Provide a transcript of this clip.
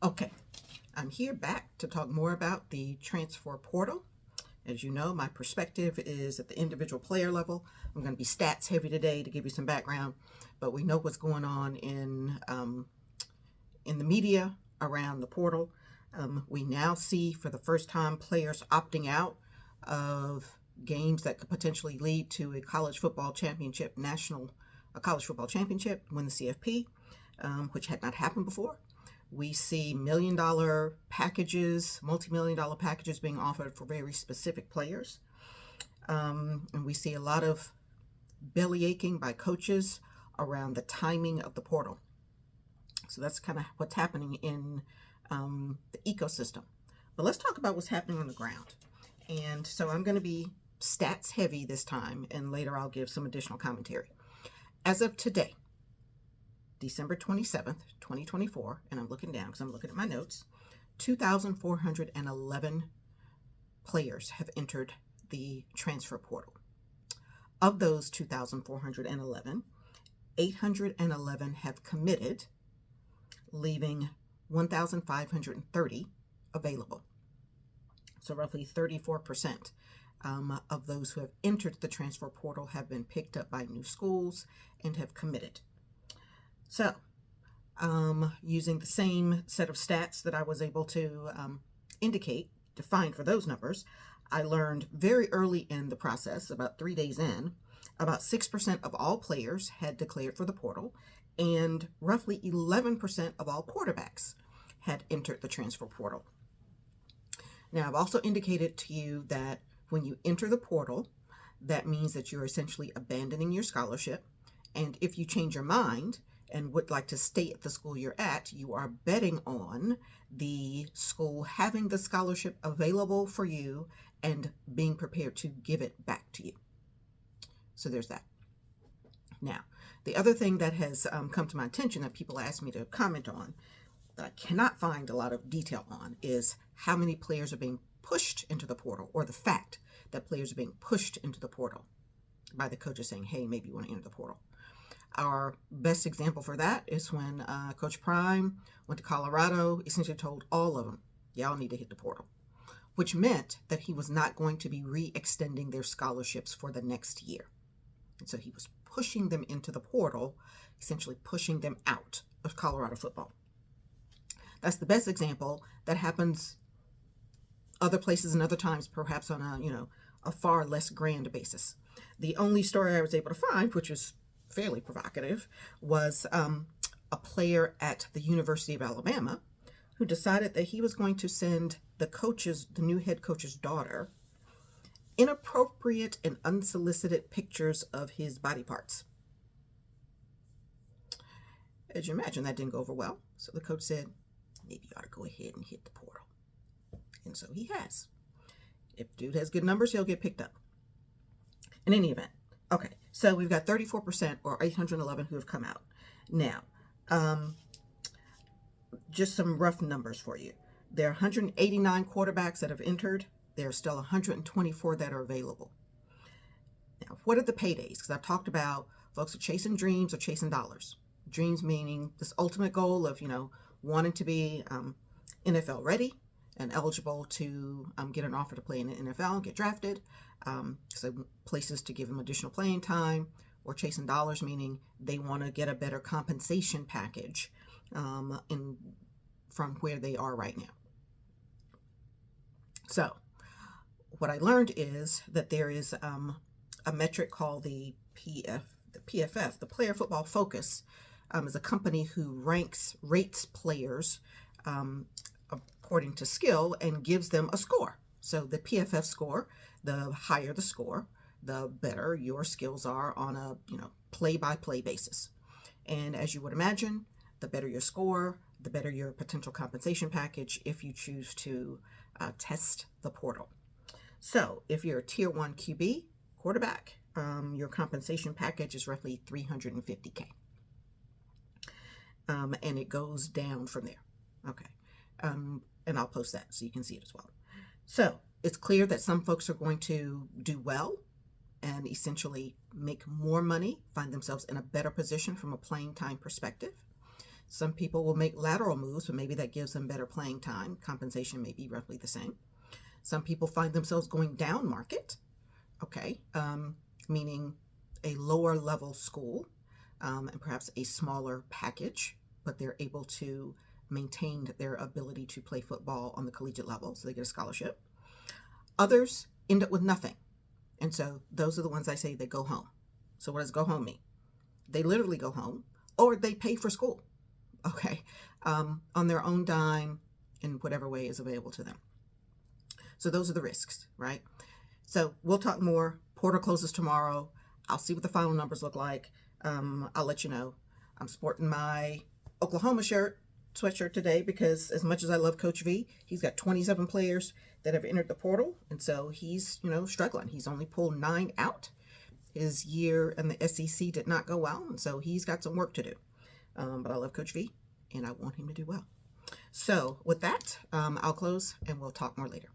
Okay, I'm here back to talk more about the transfer portal. As you know, my perspective is at the individual player level. I'm going to be stats heavy today to give you some background, but we know what's going on in the media around the portal. We now see for the first time players opting out of games that could potentially lead to a college football championship, a college football championship, win the CFP, which had not happened before. We see $1 million packages, multi-million-dollar packages being offered for very specific players. And we see a lot of belly aching by coaches around the timing of the portal. So that's kind of what's happening in the ecosystem. But let's talk about what's happening on the ground. And so I'm going to be stats heavy this time, and later I'll give some additional commentary. As of today, December 27th, 2024, and I'm looking down because I'm looking at my notes, 2,411 players have entered the transfer portal. Of those 2,411, 811 have committed, leaving 1,530 available. So roughly 34% of those who have entered the transfer portal have been picked up by new schools and have committed. So, using the same set of stats that I was able to define for those numbers, I learned very early in the process, about 3 days in, about 6% of all players had declared for the portal, and roughly 11% of all quarterbacks had entered the transfer portal. Now, I've also indicated to you that when you enter the portal, that means that you're essentially abandoning your scholarship, and if you change your mind and would like to stay at the school you're at, you are betting on the school having the scholarship available for you and being prepared to give it back to you. So there's that. Now, the other thing that has come to my attention that people ask me to comment on that I cannot find a lot of detail on is how many players are being pushed into the portal, or the fact that players are being pushed into the portal by the coaches saying, hey, maybe you want to enter the portal. Our best example for that is when Coach Prime went to Colorado, essentially told all of them, y'all need to hit the portal, which meant that he was not going to be re-extending their scholarships for the next year. And so he was pushing them into the portal, essentially pushing them out of Colorado football. That's the best example. That happens other places and other times, perhaps on a far less grand basis. The only story I was able to find, which was fairly provocative, was a player at the University of Alabama who decided that he was going to send the new head coach's daughter, inappropriate and unsolicited pictures of his body parts. As you imagine, that didn't go over well. So the coach said, maybe you ought to go ahead and hit the portal. And so he has. If dude has good numbers, he'll get picked up. In any event, okay, so we've got 34% or 811 who have come out. Now, just some rough numbers for you. There are 189 quarterbacks that have entered. There are still 124 that are available. Now, what are the paydays? Because I've talked about folks are chasing dreams or chasing dollars. Dreams meaning this ultimate goal of, wanting to be NFL ready and eligible to get an offer to play in the NFL and get drafted. So places to give them additional playing time, or chasing dollars, meaning they want to get a better compensation package from where they are right now. So what I learned is that there is a metric called the PFF, the Player Football Focus, is a company who rates players according to skill and gives them a score. So the PFF score, the higher the score, the better your skills are on a play-by-play basis. And as you would imagine, the better your score, the better your potential compensation package if you choose to test the portal. So if you're a tier 1 QB quarterback, your compensation package is roughly $350K. And it goes down from there. Okay. And I'll post that so you can see it as well. So it's clear that some folks are going to do well and essentially make more money, find themselves in a better position from a playing time perspective. Some people will make lateral moves, but maybe that gives them better playing time. Compensation may be roughly the same. Some people find themselves going down market, okay, meaning a lower level school and perhaps a smaller package, but they're able to maintain their ability to play football on the collegiate level, so they get a scholarship. Others end up with nothing. And so those are the ones I say they go home. So what does go home mean? They literally go home, or they pay for school, okay, on their own dime in whatever way is available to them. So those are the risks, right? So we'll talk more. Portal closes tomorrow. I'll see what the final numbers look like. I'll let you know. I'm sporting my Oklahoma sweatshirt today because as much as I love Coach V, he's got 27 players that have entered the portal. And so he's, struggling. He's only pulled 9 out. His year in the SEC did not go well. And so he's got some work to do. But I love Coach V and I want him to do well. So with that, I'll close and we'll talk more later.